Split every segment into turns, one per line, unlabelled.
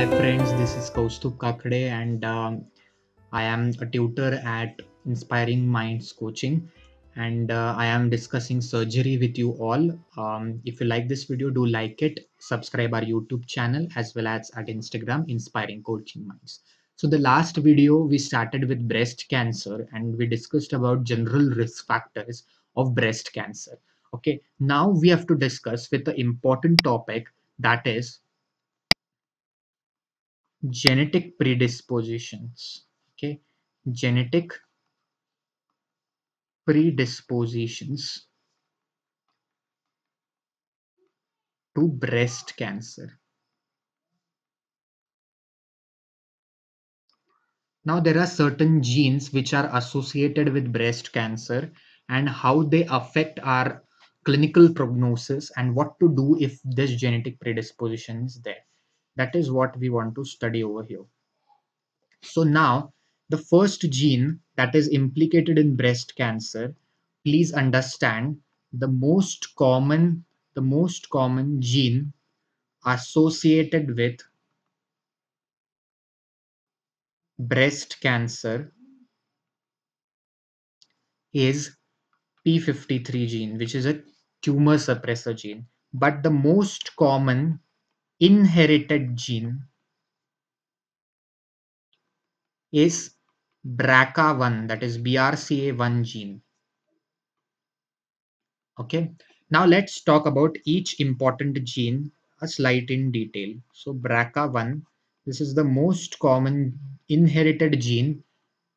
Hi friends, this is Kaustubh Kakade and I am a tutor at Inspiring Minds Coaching and I am discussing surgery with you all. If you like this video, do like it, subscribe our YouTube channel as well as at Instagram, Inspiring Coaching Minds. So the last video we started with breast cancer and we discussed about general risk factors of breast cancer. Okay, now we have to discuss with the important topic, that is genetic predispositions. Okay, genetic predispositions to breast cancer. Now there are certain genes which are associated with breast cancer and how they affect our clinical prognosis and what to do if this genetic predisposition is there. That is what we want to study over here. So now the first gene that is implicated in breast cancer, please understand, the most common gene associated with breast cancer is P53 gene, which is a tumor suppressor gene. But the most common inherited gene is BRCA1, that is BRCA1 gene. Okay, now let's talk about each important gene a slight in detail. So BRCA1, this is the most common inherited gene,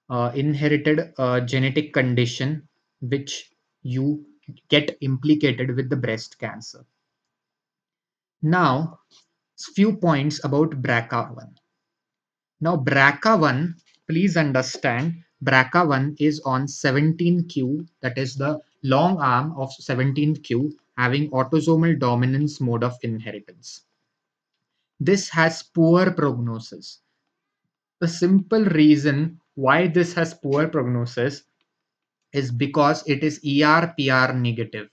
inherited genetic condition which you get implicated with the breast cancer. Now, few points about BRCA1. Now BRCA1, please understand, BRCA1 is on 17q, that is the long arm of 17q, having autosomal dominance mode of inheritance. This has poor prognosis. The simple reason why this has poor prognosis is because it is ER/PR negative.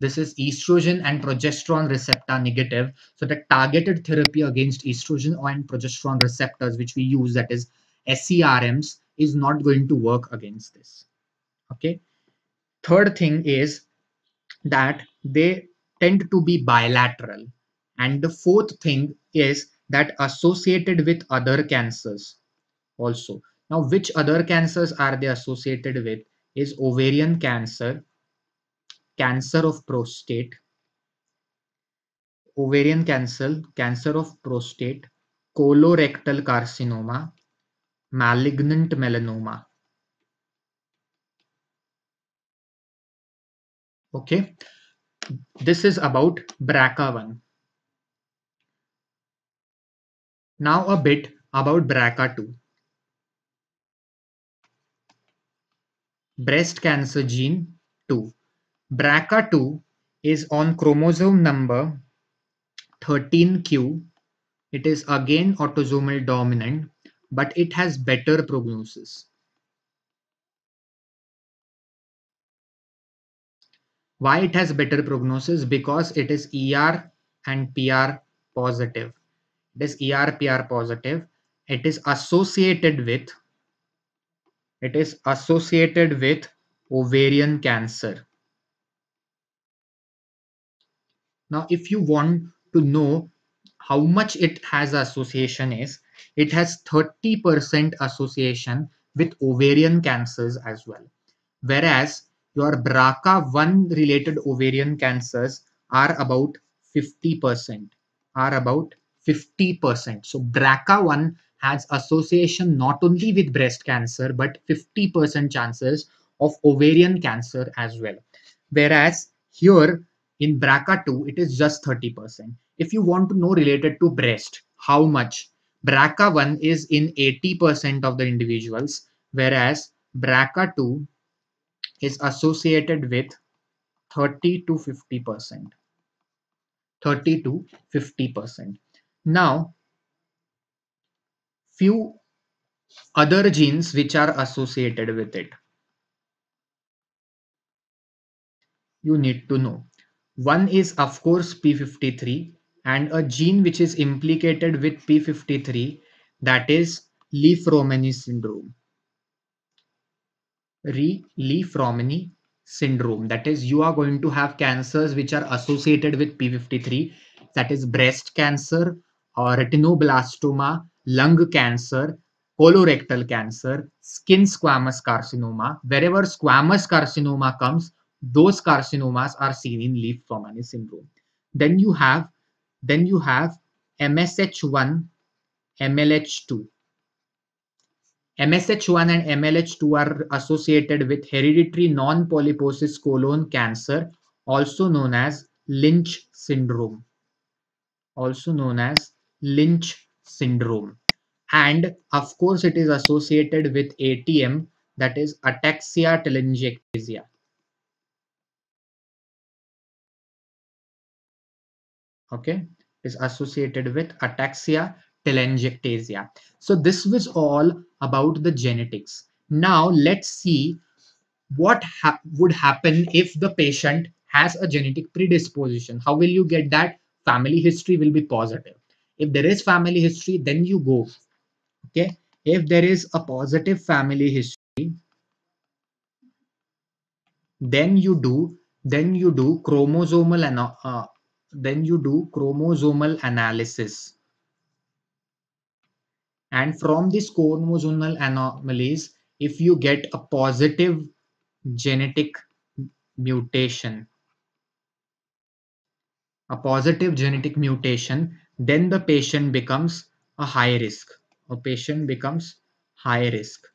This is estrogen and progesterone receptor negative. So the targeted therapy against estrogen and progesterone receptors, which we use, that is SERMs, is not going to work against this. Okay. Third thing is that they tend to be bilateral. And the fourth thing is that associated with other cancers also. Now, which other cancers are they associated with? Is ovarian cancer, cancer of prostate, ovarian cancer, cancer of prostate, colorectal carcinoma, malignant melanoma. Okay, this is about BRCA1. Now a bit about BRCA2. Breast cancer gene 2. BRCA2 is on chromosome number 13q. It is again autosomal dominant, but it has better prognosis. Why it has better prognosis? Because it is ER and PR positive. It is ER/PR positive. It is associated with ovarian cancer. Now, if you want to know how much it has association is, it has 30% association with ovarian cancers as well. Whereas your BRCA1 related ovarian cancers are about 50%, are about 50%. So BRCA1 has association not only with breast cancer, but 50% chances of ovarian cancer as well. Whereas here in BRCA2, it is just 30%. If you want to know related to breast, how much, BRCA1 is in 80% of the individuals, whereas BRCA2 is associated with 30 to 50%. 30 to 50%. Now, few other genes which are associated with it, you need to know. One is, of course, P53, and a gene which is implicated with P53, that is Leaf-Romany syndrome. Leaf-Romany syndrome. That is, you are going to have cancers which are associated with P53, that is breast cancer, or retinoblastoma, lung cancer, colorectal cancer, skin squamous carcinoma. Wherever squamous carcinoma comes, those carcinomas are seen in Leaf-Romany syndrome. Then you have MSH1, MLH2. MSH1 and MLH2 are associated with hereditary non-polyposis colon cancer, also known as Lynch syndrome. Also known as Lynch syndrome. And of course, it is associated with ATM, that is ataxia telangiectasia. Okay, is associated with ataxia telangiectasia. So this was all about the genetics. Now let's see what would happen if the patient has a genetic predisposition. How will you get that? Family history will be positive. If there is family history, then you go. Okay, if there is a positive family history, then you do chromosomal analysis. And from this chromosomal anomalies, if you get a positive genetic mutation, then the patient becomes a high risk. A patient becomes high risk.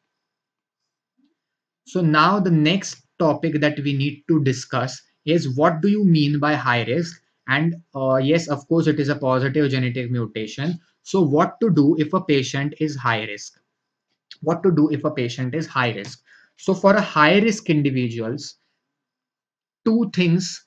So now the next topic that we need to discuss is, what do you mean by high risk? And yes, of course, it is a positive genetic mutation. So what to do if a patient is high risk? What to do if a patient is high risk? So for a high risk individuals, two things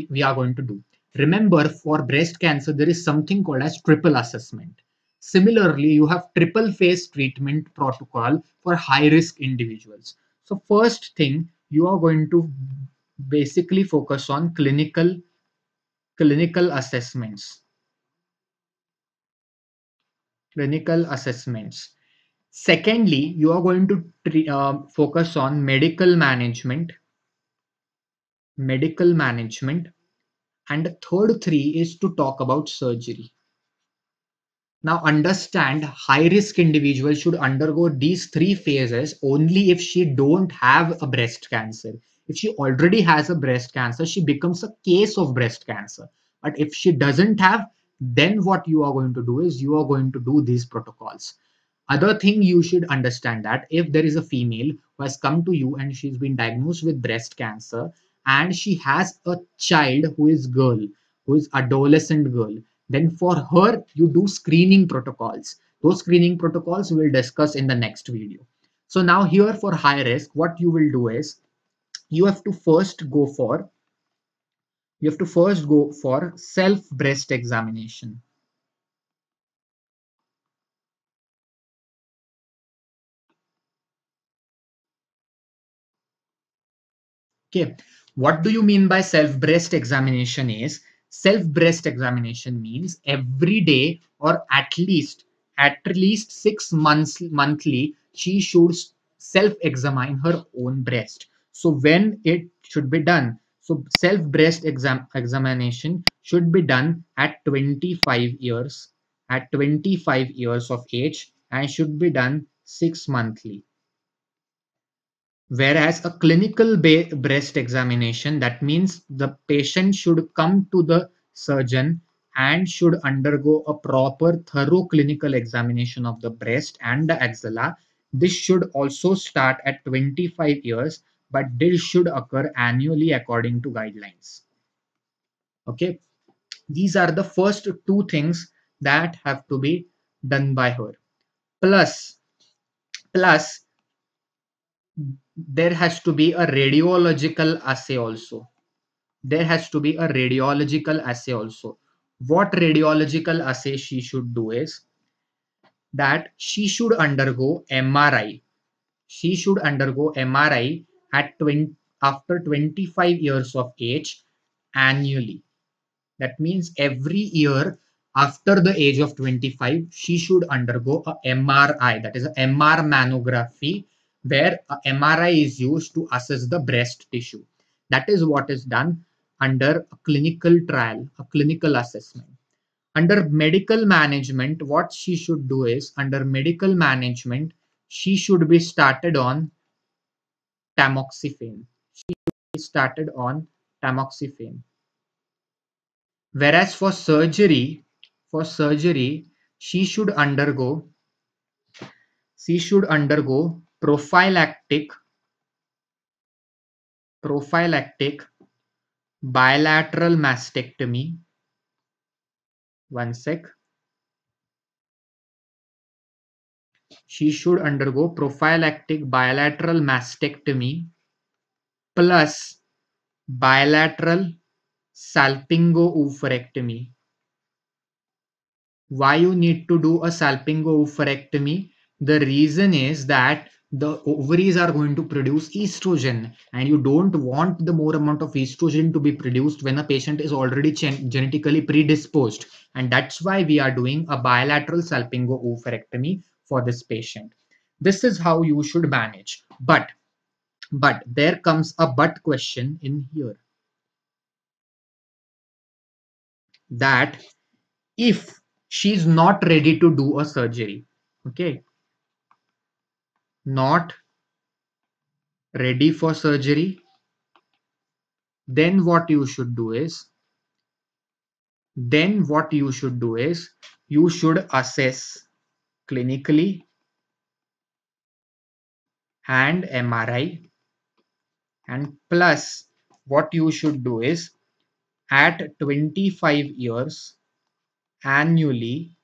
we are going to do. Remember, for breast cancer, there is something called as triple assessment. Similarly, you have triple phase treatment protocol for high risk individuals. So first thing, you are going to basically focus on clinical assessments. Clinical assessments. Secondly, you are going to focus on medical management. Medical management. And the third three is to talk about surgery. Now understand, high risk individuals should undergo these three phases only if she don't have a breast cancer. If she already has a breast cancer, she becomes a case of breast cancer. But if she doesn't have, then what you are going to do is you are going to do these protocols. Other thing you should understand, that if there is a female who has come to you and she's been diagnosed with breast cancer and she has a child who is adolescent girl, then for her you do screening protocols. Those screening protocols we'll discuss in the next video. So now here for high risk, what you will do is you have to first go for self breast examination. Okay, what do you mean by self breast examination? Is self breast examination means every day, or at least 6 months monthly, she should self examine her own breast. So when it should be done? So self breast examination should be done at 25 years, of age, and should be done 6 monthly. Whereas a clinical breast examination, that means the patient should come to the surgeon and should undergo a proper thorough clinical examination of the breast and the axilla. This should also start at 25 years, but this should occur annually according to guidelines. Okay, these are the first two things that have to be done by her. Plus there has to be a radiological assay also. There has to be a radiological assay also. What radiological assay she should do is that she should undergo MRI. She should undergo MRI at after 25 years of age annually. That means every year after the age of 25, she should undergo a MRI, that is a MR mammogram, where a MRI is used to assess the breast tissue. That is what is done under a clinical trial, a clinical assessment. Under medical management, what she should do is, under medical management, she should be started on tamoxifen. She should be started on tamoxifen. Whereas for surgery, she should undergo prophylactic bilateral mastectomy. One sec. She should undergo prophylactic bilateral mastectomy plus bilateral salpingo-oophorectomy. Why you need to do a salpingo-oophorectomy? The reason is that the ovaries are going to produce estrogen, and you don't want the more amount of estrogen to be produced when a patient is already genetically predisposed. And that's why we are doing a bilateral salpingo-oophorectomy for this patient. This is how you should manage. But there comes a but question in here, that if she's not ready to do a surgery, okay, not ready for surgery, then what you should do is, you should assess clinically and MRI, and plus what you should do is, at 25 years annually,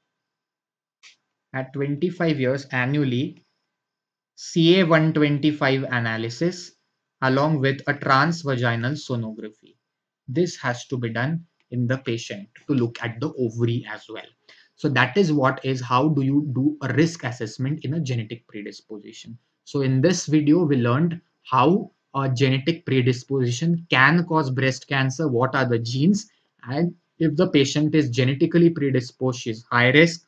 CA-125 analysis along with a transvaginal sonography. This has to be done in the patient to look at the ovary as well. So that is how do you do a risk assessment in a genetic predisposition. So in this video, we learned how a genetic predisposition can cause breast cancer, what are the genes, and if the patient is genetically predisposed, she is high risk,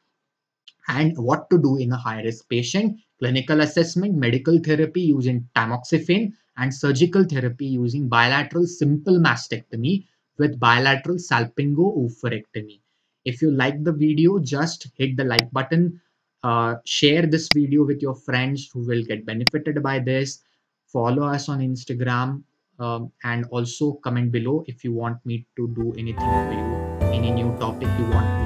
and what to do in a high-risk patient, clinical assessment, medical therapy using tamoxifen, and surgical therapy using bilateral simple mastectomy with bilateral salpingo-oophorectomy. If you like the video, just hit the like button, share this video with your friends who will get benefited by this, follow us on Instagram, and also comment below if you want me to do anything for you, any new topic you want